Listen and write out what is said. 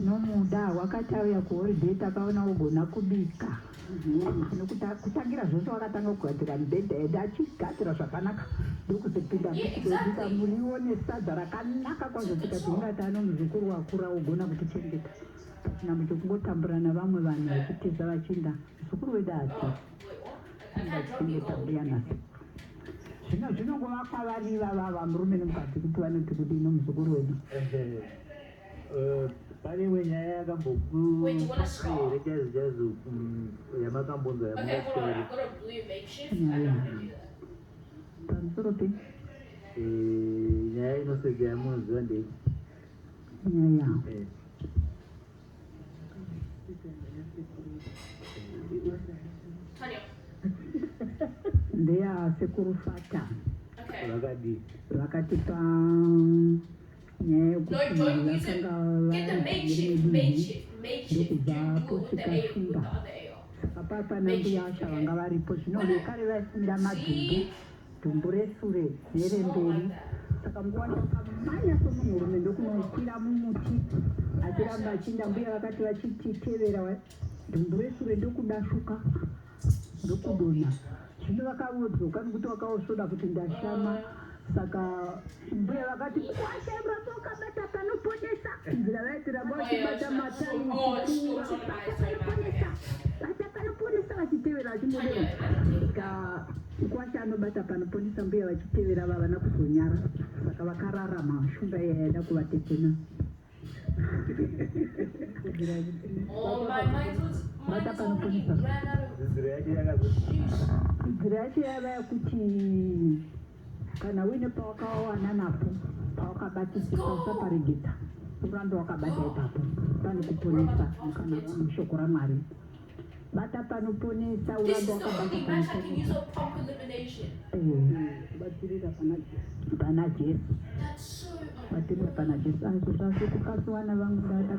Nomuda wakati auya kuholiday takaona ugona kubika kutangira zvose wakatanga kugadzira mubhedha achigadzira zvakanaka ndokuzopinda kubika muriwo nesadza rakanaka kwazvo tikati ungati ano muzukuru wakura ugona kutichengeta pasina muchokungotambura navamwe vanhu vachitiza vachinda muzukuru wedu ati ingatichengeta mbuya nasekuru zvino zvinongovakwa variva vava murume nomukadzi kuti vanoti kudino muzukuru wedu pane wenyaya yakambokurejazijazi yamakambonzwa yamungasori pamusoro pe nyaya inoseja yamunoziva ndei nyaya ndeya sekuru fata vakadii vakatipa nyaya yekuti vakanga ndokubva posikafunda saka pana mbuya asha vanga varipo zvino vekare vaifunda madhumbu dhumbu resure neremberi saka nguva ndakamanya somunhurume ndokunokwira mumuti achiramba achinda mbuya vakati vachititevera dhumbu resure ndokudashuka ndokudonha zvino vakavodzoka nokuti vakaosvoda kuti ndashama saka mbuya vakati wakabata panoponesa nzira vaitiramba vachibata mataiibata panoponesa vachitevera vachimodero kwasha anobata panoponesa mbuya vachitevera vavana kuzonyara saka vakararama shunga yaida kuvatetena bata panoponesa nzira yacho yava yakuti kana uine pawakawana napo pawakabatisisa usaparegeta urambe wakabata ipapo pane kuponesa kana mushoko ramwari bata panoponesa urambe wakabata batirira pana jesu batirira pana jesu aizvo zvase kukasiwana vamwe data